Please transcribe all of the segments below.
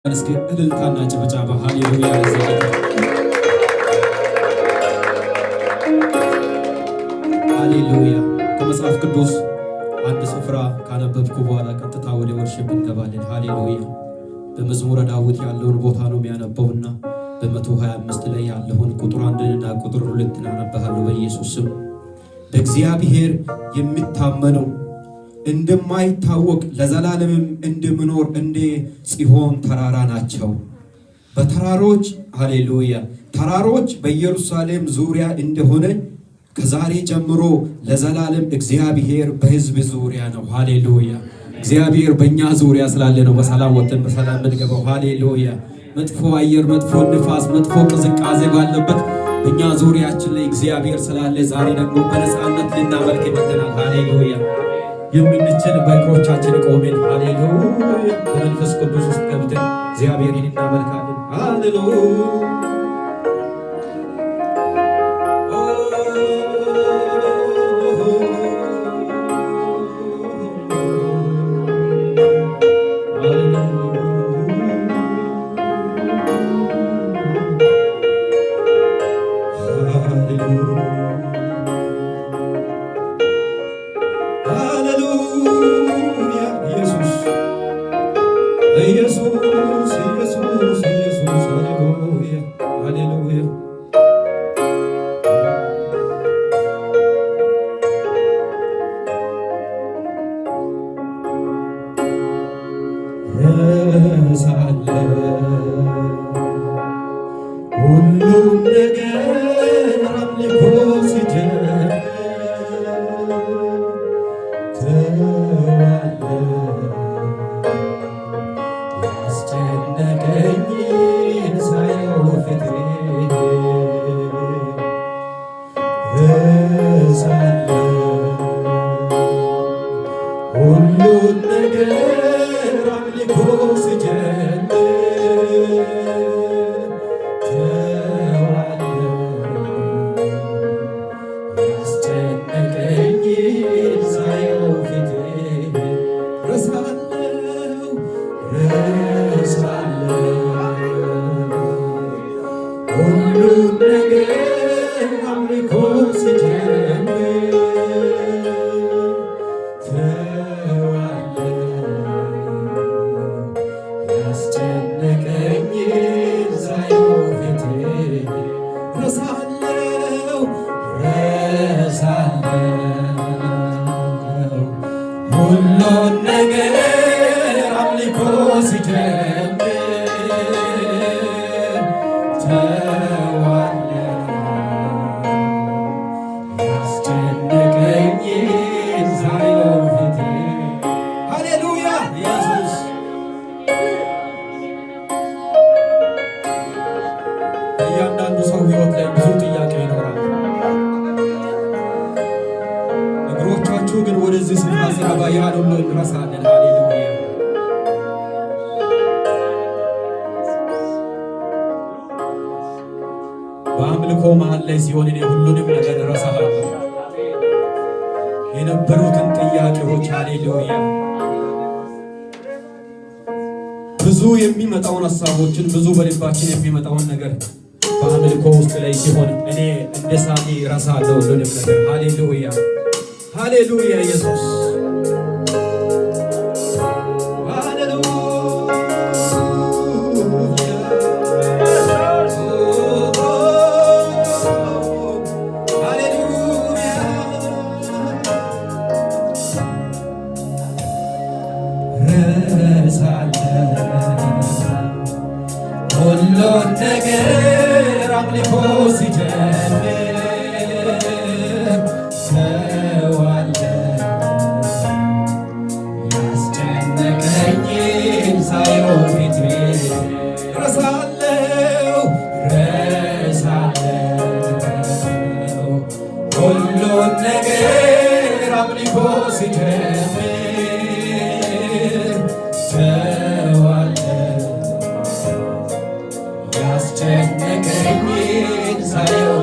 እስኪ እልልታና ጭብጨባ ሃሌሉያ። ሃሌሉያ። ከመጽሐፍ ቅዱስ አንድ ስፍራ ካነበብኩ በኋላ ቀጥታ ወደ ወርሺፕ እንገባለን። ሃሌሉያ። በመዝሙረ ዳዊት ያለውን ቦታ ነው የሚያነበውና በ125 ላይ ያለውን ቁጥር 1 እና ቁጥር 2 አነባለሁ። በኢየሱስ ስም በእግዚአብሔር የሚታመነው እንደማይታወቅ ለዘላለምም እንደምኖር እንደ ጽዮን ተራራ ናቸው። በተራሮች ሃሌሉያ ተራሮች በኢየሩሳሌም ዙሪያ እንደሆነ ከዛሬ ጀምሮ ለዘላለም እግዚአብሔር በሕዝብ ዙሪያ ነው። ሃሌሉያ እግዚአብሔር በእኛ ዙሪያ ስላለ ነው በሰላም ወጥተን በሰላም የምንገባው። ሃሌሉያ መጥፎ አየር፣ መጥፎ ንፋስ፣ መጥፎ ቅዝቃዜ ባለበት በእኛ ዙሪያችን ላይ እግዚአብሔር ስላለ ዛሬ ደግሞ በነፃነት ልናመልክ መጥተናል። ሃሌሉያ የምንችል በእግሮቻችን ቆመን ሃሌሉያ በመንፈስ ቅዱስ ውስጥ ገብተን እግዚአብሔርን እናመልካለን። ሃሌሉያ ሁሉም ነገር አምልኮ ሲጀምር ያስጨነቀኝን ሳየው ፊቴን እረሳለሁ። ሁሉም ነገር አምልኮ ሲጀምር ሁሉን ነገር አምልኮ ሲጀምር ተዋለሁ ያስጨነቀኝን ሳየው ፊቴን። ሃሌሉያ ኢየሱስ እያንዳንዱ ሰው ሕይወት ላይ ብዙ ጥያቄ ይኖራል። እግሮቻችሁ ግን ወደዚህ ስፍራ ሲገባ ያን ሁሉ እንረሳለን። ሃሌሉያ በአምልኮ መሃል ላይ ሲሆን እኔ ሁሉንም ነገር እረሳለሁ። የነበሩትን ጥያቄዎች ሃሌሉያ ብዙ የሚመጣውን ሀሳቦችን ብዙ በልባችን የሚመጣውን ነገር በአምልኮ ውስጥ ላይ ሲሆን እኔ እንደ ሳሚ እረሳለሁ ሁሉንም ነገር። ሃሌሉያ ሃሌሉያ ኢየሱስ ሁሉን ነገር አምልኮ ሲጀምር ያስጨነቀኝን ሳየው ፊቴን እረሳለሁ። ሁሉን ነገር አምልኮ ሲጀምር ያስጨነቀኝን ሳየው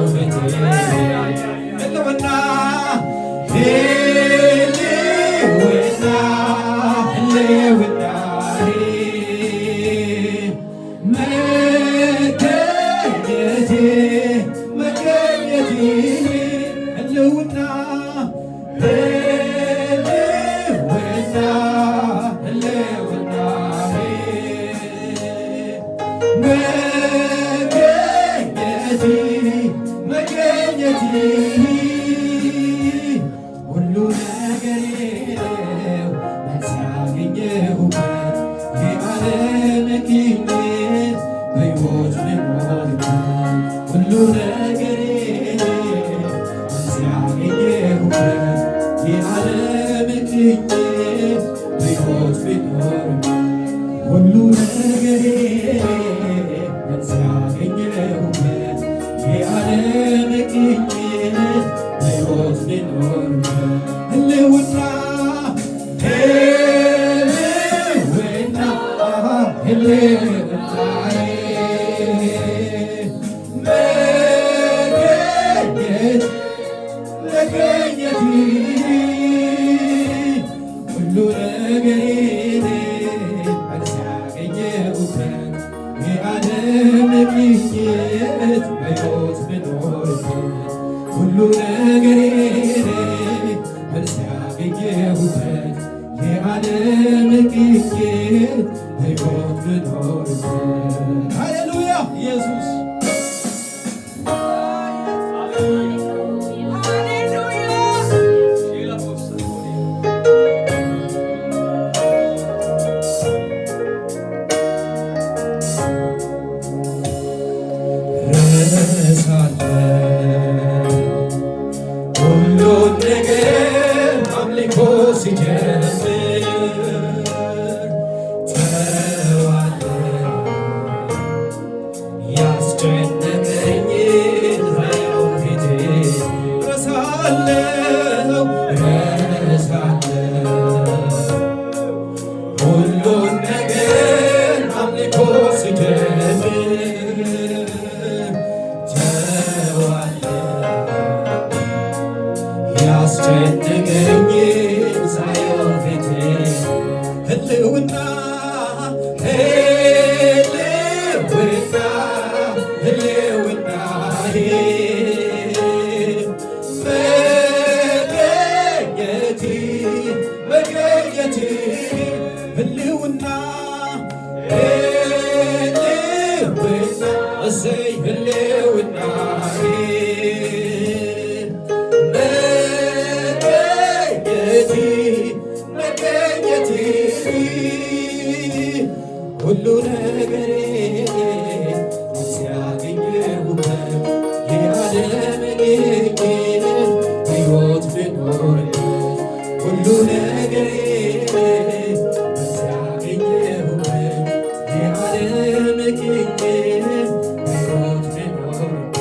ሁሉ ነገሬ ነው መልስ ያገኘሁበት የዓለም ቅኝት በሕይወት ልኖርበት ሁሉ ነገሬ መልስ ያገኘሁበት የዓለም ቅኝት በሕይወት ልኖርበት ሁሉ ነገሬ መልስ ያገኘሁበት የዓለም ቅኝት በሕይወት ልኖርበት ህልውና ህልውና ህልውናዬ መገኘት መገኘት ሁሉ ነገሬ መልስ ያገኘሁበት የዓለም ቅኝት በሕይወት ልኖርበት ሁሉ ነገሬ መልስ ያገኘሁበት የዓለም ቅኝት በሕይወት ልኖርበት ሃሌሉያ ኢየሱስ ሁሉን ነገር አምልኮ ሲጀምር ተዋለሁ ያስጨነቀኝ ዛሬው ፊቴ ረሳለሁ ሁሉን ነገር አምልኮ ሲጀምር ያስጨነቀኝ ሳየው ፊቴ ህልውና ህልውና ህልውናዬ መገኘቴ መገኘቴ ህልውና ህልውና እሰይ ህልውናዬ መገኘቴ ሁሉ ነገሬ ሲያገኘሁበት የዓለም ቅኝት በሕይወት ልኖርበት ሁሉ ነገሬ ሲያገኘሁበት የዓለም ቅኝት በሕይወት ልኖርበት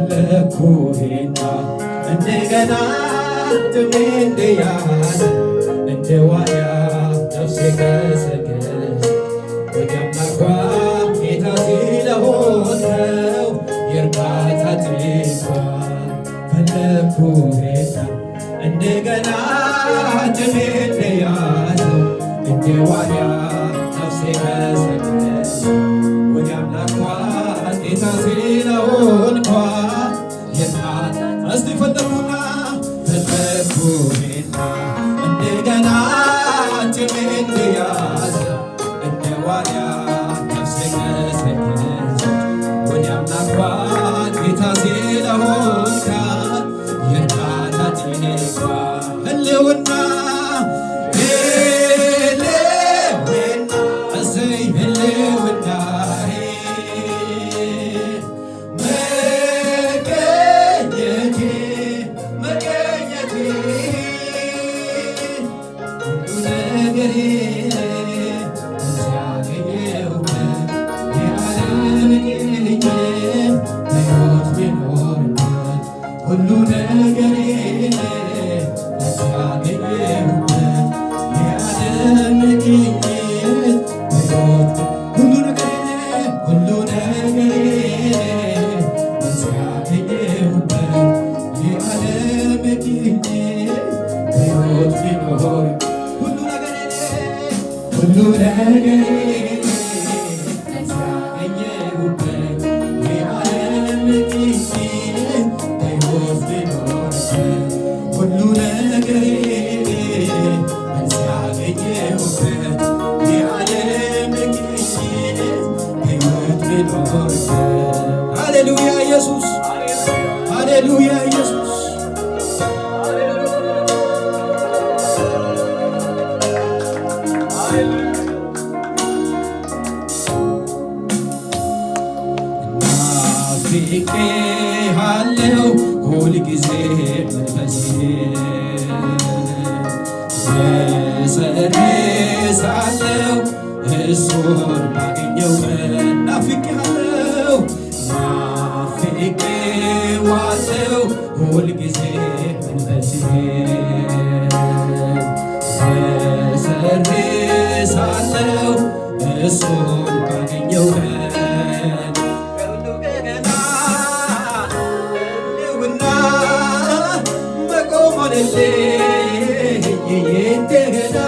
ፈለግኩህና እንደገና ጥሜ እንደያዘ እንደ ዋልያ ነፍሴ ገሰገሰ ወደ አምላኳ ጌታ ስለሆነው የእርካታ ትንኳ ፈለግኩህና እንደገና ጥሜ እንደያዘው እንደ ዋልያ ነፍሴ ገሰገሰ ወደ አምላኳ ጌታ ስለሆንኳ የናት እስቲ ፈለግኩና ፈለግኩና እንደገና ጭሜ እንደያዘ እንደ ዋልያ ነፍሴ ገሰገሰች ወደ አምላኳ ጌታ ስለሆንካ የእርካታ ትንኳ ህልውና ህልውና እሰይ ህልውናዬ ሃሌሉያ ኢየሱስ፣ ሃሌሉያ ኢየሱስ። ናፍቄሃለሁ ሁልጊዜ መንፈሴ እጸንሳለሁ እሱን ባገኘው ናፍቄሃለሁ ናፍቄዋለሁ ሁልጊዜ መንፈሴ እጸንሳለሁ እሱን ባገኘው እንደገና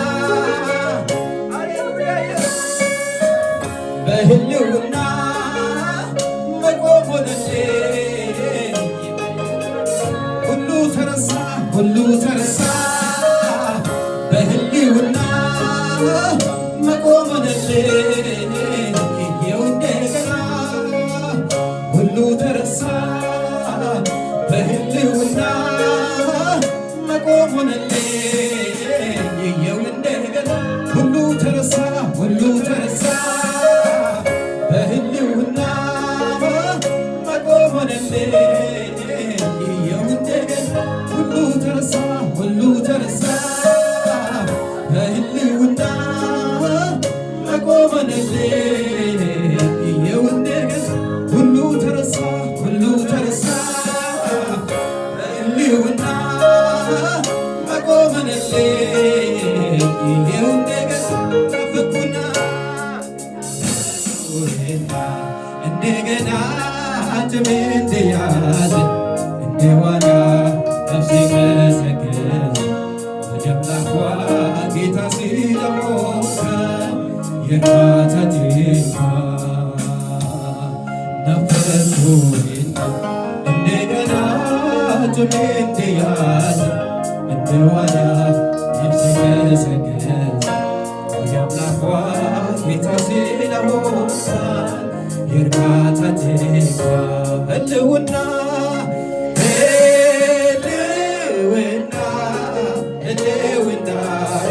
በህልውና መቆም ሆነልኝ። ሁሉ ተረሳ፣ ሁሉ ተረሳ፣ በህልውና መቆም ሆነልኝ። ይኸው እንደገና ሁሉ ተረሳ፣ በህልውና መቆም ሆነልኝ። ይኸው እንደገና ሁሉ ተረሳ፣ ሁሉ ተረሳ፣ በህልውና መቆም ሆነልኝ። ይኸው እንደገና ሁሉ ተረሳ፣ ሁሉ ተረሳ፣ በህልውና መቆም ሆነልኝ። ይኸው እንደገና ሁሉ ተረሳ፣ ሁሉ ተረሳ፣ በህልውና መቆም ሆነልኝ። ይኸው እንደገና ናፈቅኩና እንደገና ጥሜ እንደያዘ እንደ ዋና ነፍሴ ገሰገሰ ወደ አምላኳ ጌታ ሲለሞከ የእርካታ ዜማ ናፈቅኩና እንደገና ጥሜ እንደያዘ እንደ ዋና ነፍሴ ገሰገሰ ወደ አምላኳ ጌታ ሲለሞከ የእርካታ ዜማ ህልውና ህልውና ህልውናዬ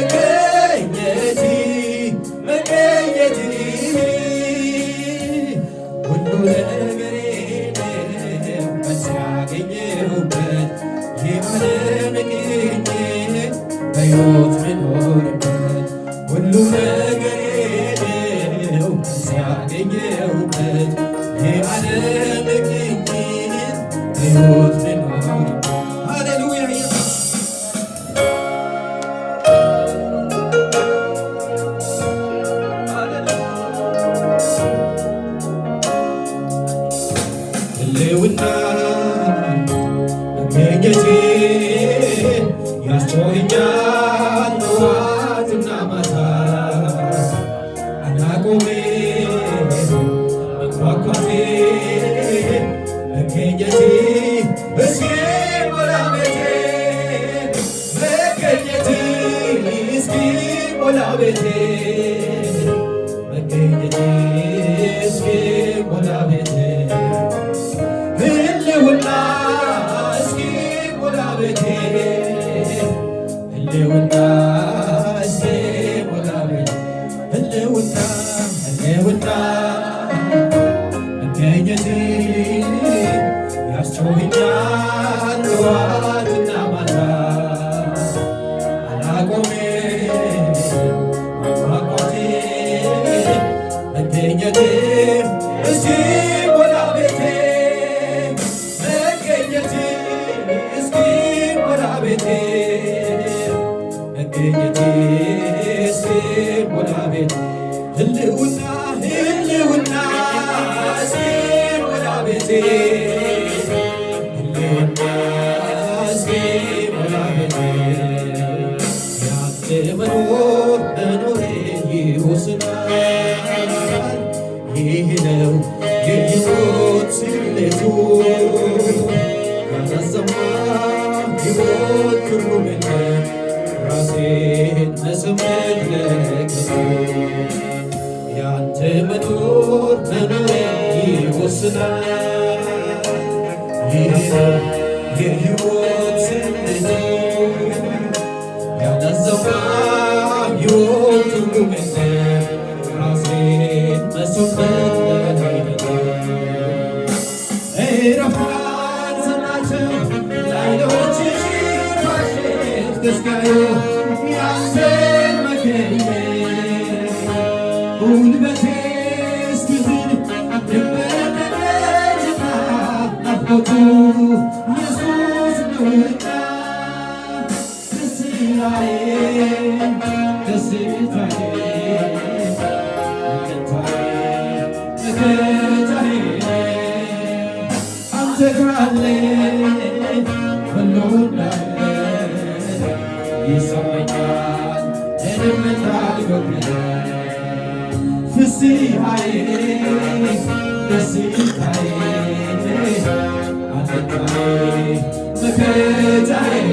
መገኘቴ መገኘቴ ሁሉ ነገሬ ያገኘሁበት የዓለም ቅኝት በሕይወት መኖርበት ሁሉ ነገሬ ነው ያገኘሁበት የዓለም ቅኝት በሕይወት መኖርበት። ሃሌሉያ ህልውና መገኘቴ ያስጮኸኛል ጠዋትና ማታ አላቆሜም መንኳኳቴ መገኘቴ እስኪሞላ ቤቴ መገኘቴ እስኪሞላ ቤቴ መገኘቴ እስኪሞላ ቤቴ ህልውና እስኪሞላ ቤቴ ህልውና እስኪሞላ ቤቴ ህልውና ህልውና መገኘቴ ያስጮኸኛል ጠዋትና ማታ አላቆሜም ማንኳኳቴ መገኘቴ እስኪሞላ ቤቴ መገኘቴ እስኪሞላ ቤቴ መገኘቴ እስኪሞላ ቤቴ ህልውና ህልውና እስኪሞላ ቤቴ ህልውና እስኪሞላ ቤቴ ያንተ መኖር መኖሬን ይወስናል። ይህ ነው የሕይወት ስሌቱ ያዛዘማ ሕይወት ትርጉምነት ራሴን መሰመለከቱ መኖር መኖሬ ይወስናል። ይህ የሕይወት ስንቱ ያለዘማ ሕይወት ትርጉም የለም ራሴን መስበት እረፍት ሰናቸው ላይኖችሽ ባሸት ተስካዩ ያንተን መገኘት ጉልበቴ እስኪዝል ድንበረደረጅታ ናፍቆቱ ኢየሱስ ነውና ደስታዬ ደስታዬ መከታዬ አንተ ካለ ሁሉ እንዳለ ይሰማኛል እንደምታልጎብኝ ፍስሐዬ ደስታዬ አለኝታዬ መከታዬ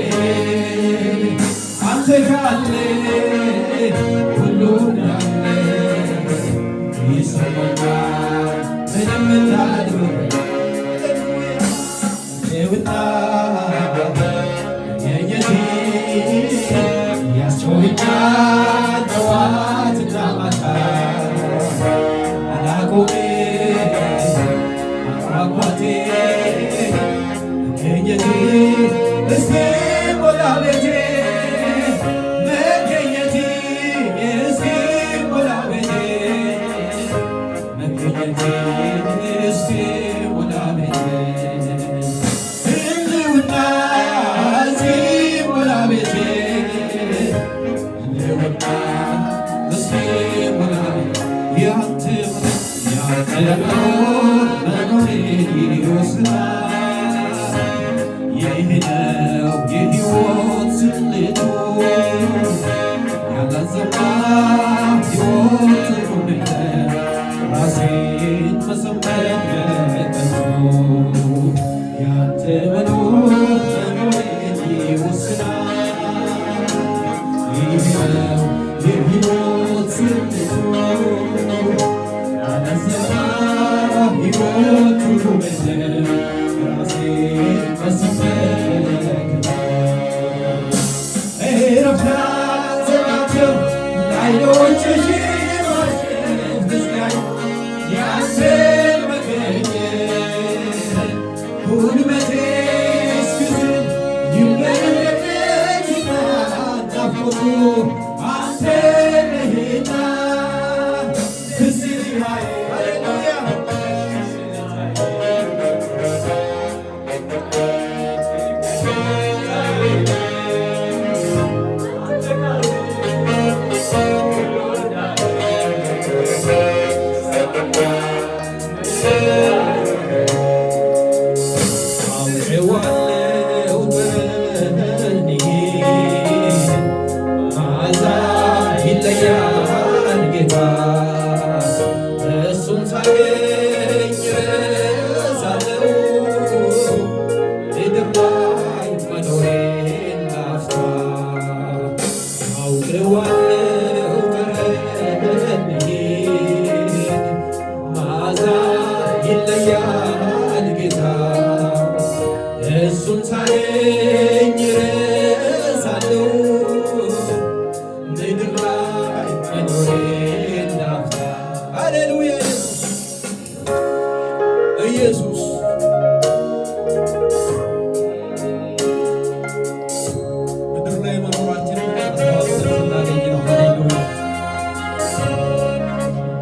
አንተ ካለ ሁሉ እንዳለ ይሰማኛል ምንም እንዳልሆን ነውና መገኘቴ ያስጮኸኛል ጠዋትና ማታ አላቆምም ማንኳኳቴ መገኘቴ እስኪሞላ ቤቴ መገኘቴ እስኪሞላ ቤቴ መገኘቴ እስኪሞላ ቤቴ ህልውና እስኪሞላ ቤቴ ህልውና እስኪሞላ ያንተ መኖሬን ይወስናል። ይህ ነው የሕይወት ስሌቱ ያላዘማ ሕይወት ትርጉም የለም ራሴን መሰንበት መጠቱ ያንተ መኖሬን ይወስናል። ይህ ነው የሕይወት ስሌቱ ያላዘማ ሕይወት ትርጉም የለም ራሴን መሰንበት እረፍት ናቸው ላይኖችሽ ባሸት ተስካዩ ያንተን መገኘት ጉልበቴ እስኪዝል ይንበረከክና ናፍቆቱ አንተ ነህና ትዝታዬ ሃሌሉያ አውቀዋለሁ በእኔ መዓዛ ይለያል ጌታ እሱን ሳገኝ እረሳለሁ ምድር ላይ መኖሬን ናፍታ አውቀዋለሁ ጠረኔን መዓዛ ይለያል ጌታ እሱን ሳገኝ እረሳለሁ ምድር ላይ መኖሬን ናፍታ ሃሌሉያ ኢየሱስ ምድር ላይ መኖራችንን ስናገኝ ነው። ሃሌሉያ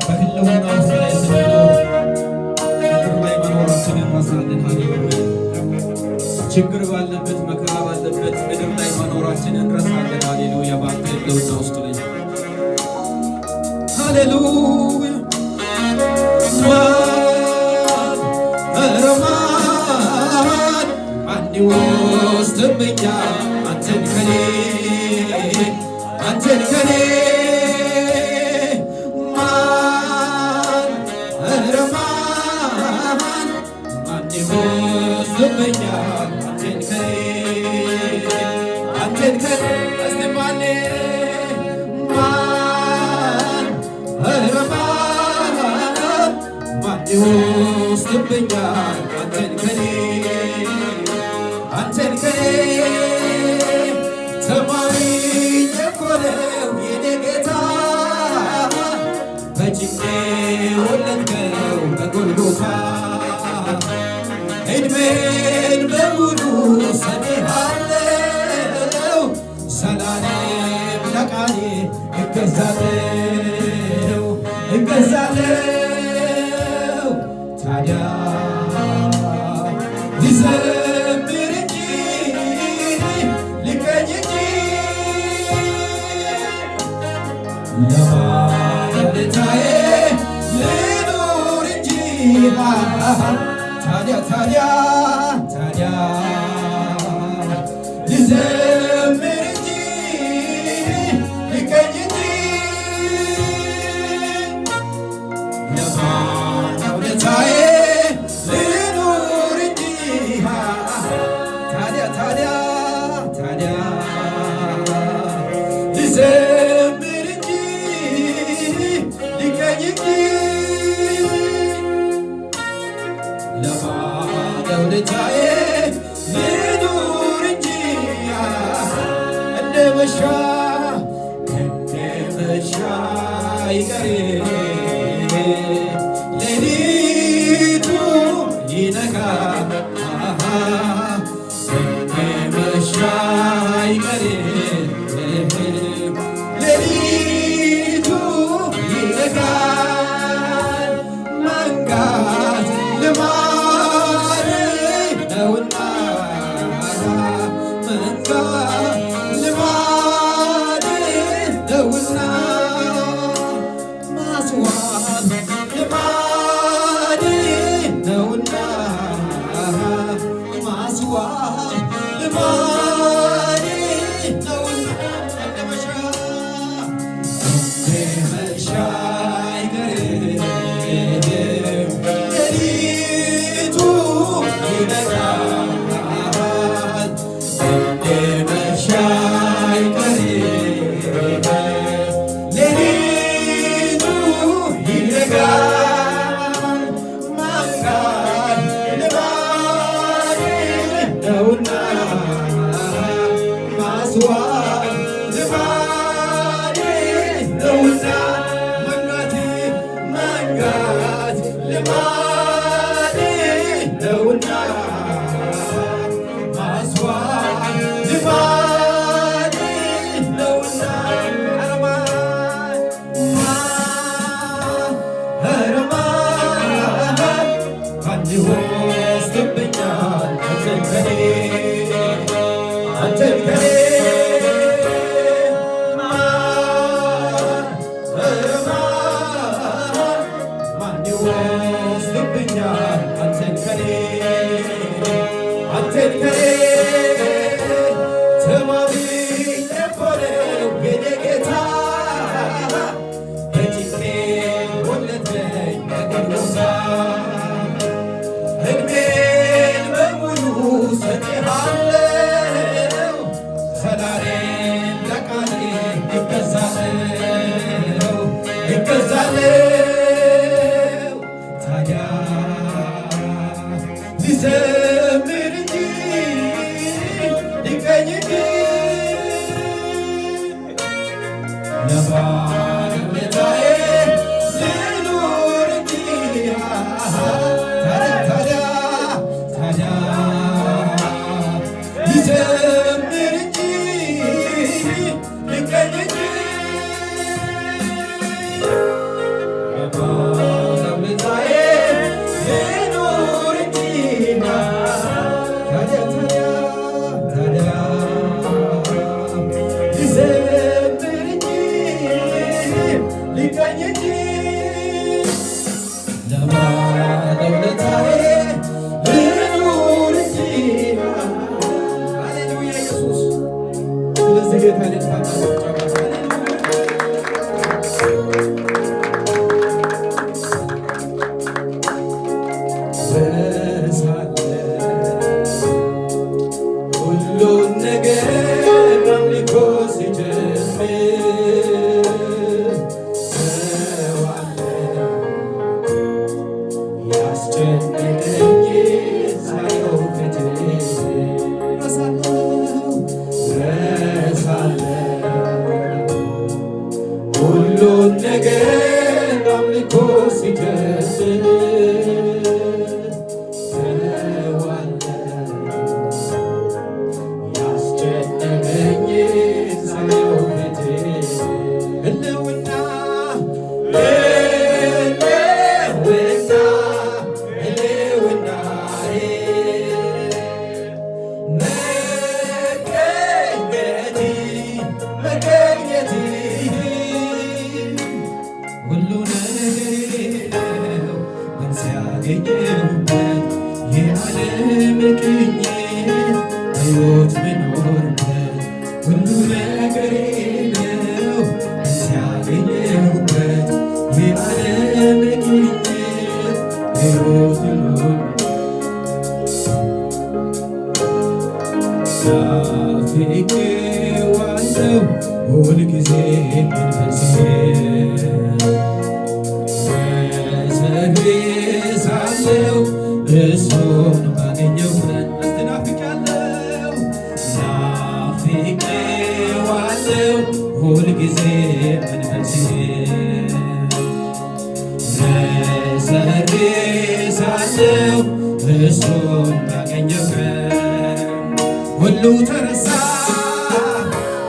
በህልውና ውስጥ ላይ ስንኖር ምድር ላይ መኖራችንን እንረሳለን። ሃሌሉያ ችግር ባለበት መከራ ባለበት ምድር ላይ መኖራችንን እንረሳለን። ሃሌሉያ በአንተ ህልውና ውስጥ ላይ ሃሌሉያ ማን ይወስድብኛል አንተን ከኔ ማን ይወስድብኛል አንተን ከኔ እስቲ ማን ይወስድብኛል አንተን ከኔ ተማሪኝ እኮ ነው የኔ ጌታ በጭንቄ ወለድከው በጎልጎታ ዕድሜን በሙሉ ሰጥሃለው ሰላም ለቃሌ እገዛለው ታዲያ ልዘምር እንጂ ልቀኝ እንጂ ለባለታዬ ልኑር እንጂ ታዲያ ልዘምር እንጂ ልቀኝ እንጂ ለባለታዬ ልኑር እንጂ ታዲያ ልዘምር እንጂ ልቀኝ እንጂ ለባለውለታዬ ልኑር እንጂ እንደ መሻ ይቀር ሌሊቱ ይነጋ እንደ መሻ ይቀር ሌሊቱ ይነጋል መንጋት ልማድ ነውና መንጋት ልማድ ነውና ማስዋብ ልማድ ነውና ማስዋብ ልማድ ነውና መሻ አይቀርም ሌሊቱ ይነጋል መሻ አይቀርም ሌሊቱ ይነጋል መንጋት ልማድ ነውና ማስዋብ ልማድ ነውና መንጋት ልማድ ነውና ማስዋብ ልማድ ነውና አንድ ይወስድብኛል አንተን ከኔ ማን ይወስድብኛል አንተን ከኔ ተማሪኝ እኮ ነው የኔ ጌታ በጭንቄ ወለድከኝ በጎልጎታ ዕድሜን በሙሉ ሰጥሃለው ሲጀምር ናፍቄዋለሁ ሁልጊዜ መንፈሴ እዘግሳለሁ እሱን ባገኘው ናፍቄዋለሁ ሁልጊዜ መንፈሴ እዘግሳለሁ እሱን ባገኘው ሁሉ ተረሳ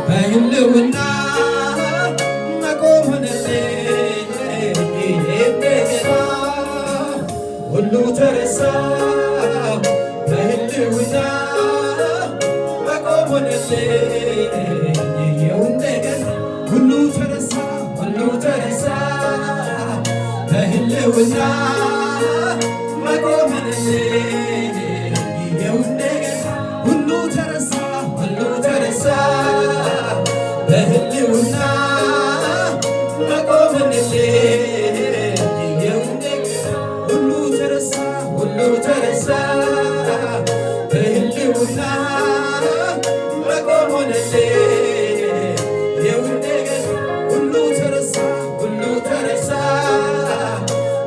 በህልውና መቆም ሆነልኝ እንደገና ሁሉ ተረሳ በህልውና መቆም ሆነልኝ እንደገና ሁሉ ተረሳ በህልውና መቆም ሆነልኝ ሁሉ ተረሳ በህልውና መቆም ሆነልኝ ሁሉ ተረሳ በህልውና መቆም ሆነልኝ ሁሉ ተረሳ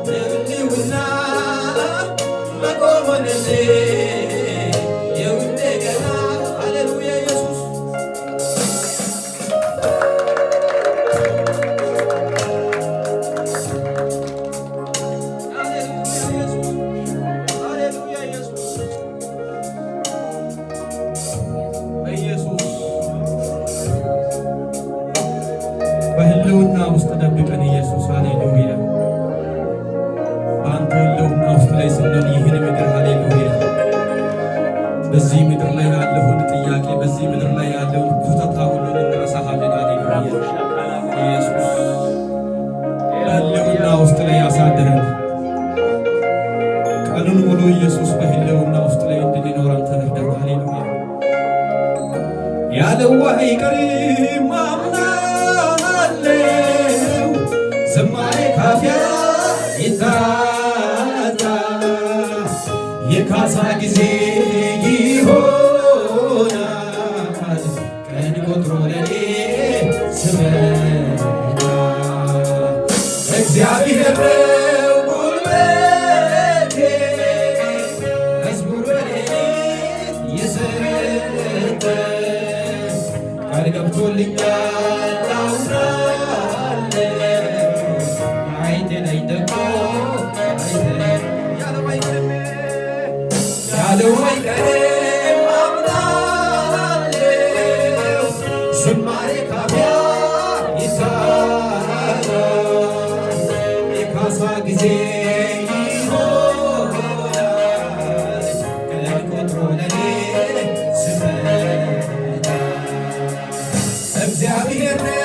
በህልውና መቆም ሆነልኝ በህልውና ውስጥ ደብቀን ኢየሱስ ሃሌሉያ። በአንተ ህልውና ውስጥ ላይ ስንል ይህን ምድር ሃሌሉያ፣ በዚህ ምድር ላይ ያለውን ጥያቄ፣ በዚህ ምድር ላይ ያለውን ኩተታ ሁሉን እንረሳሃለን። ሃሌሉያ ኢየሱስ በህልውና ውስጥ ላይ ያሳድረን። ቀኑን ሙሉ ኢየሱስ በህልውና ውስጥ ላይ እንድንኖር አንተ እርዳን። ሃሌሉያ ያለው አይቀርም አምናለሁ፣ ዝማሬ ካፊያ ይታጣ የካሳ ጊዜ ይሆናል ቀን ቆጥሮ ለኔ ስመጣ እግዚአብሔር ነው ጉልበቴ መዝሙር በኔ የሰጠ ቃል ገብቶልኛል አውራለሁ አይቴነኝ ደግሞ ያለው አይቀርም አምናለሁ ዝማሬ ካፊያ ይታጣል የካሳ ጊዜ ይሆናል ቀን ቆጥሮ ለኔ ስመጣ እግዚአብሔር ነው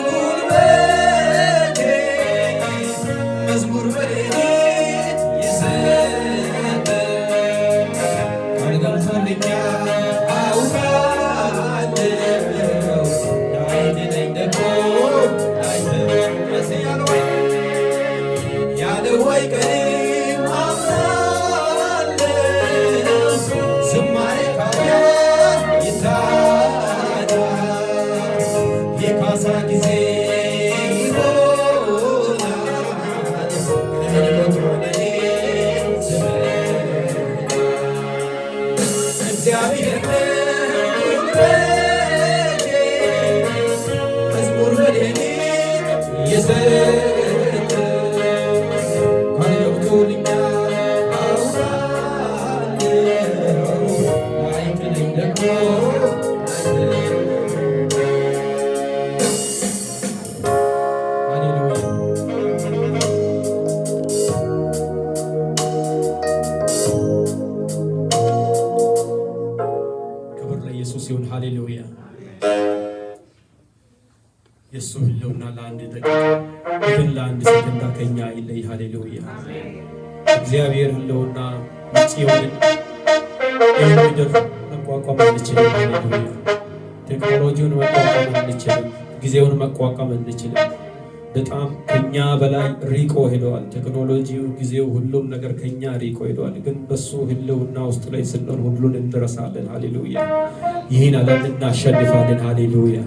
ጉልበቴ መዝሙር በሌሊት የሰጠ ቃል ገብቶልኛል አውቃለሁ አይቴነኝ ደግሞ አይተመስ ያለው አይቀርም አምናለሁ ዝማሬ ካፊያ ይታጣል የካሳ ጊዜ ይሆናል ቀን ቆጥሮ ለኔ ስመጣ እግዚአብሔር ነው ጉልበቴ መዝሙር በሌሊት የሰጠ የሱ ህልውና ለአንድ ደቂቃ ግን ለአንድ ሰከንድ ከኛ ይለይ። ሃሌሉያ እግዚአብሔር ህልውና ጽዮንን የሚደር መቋቋም አንችልም። ሃሌሉያ ቴክኖሎጂውን መቋቋም አንችልም። ጊዜውን መቋቋም አንችልም። በጣም ከኛ በላይ ሪቆ ሄደዋል። ቴክኖሎጂው፣ ጊዜው፣ ሁሉም ነገር ከኛ ሪቆ ሄደዋል። ግን በሱ ህልውና ውስጥ ላይ ስንሆን ሁሉን እንደረሳለን። ሃሌሉያ ይህን ዓለም እናሸንፋለን። ሃሌሉያ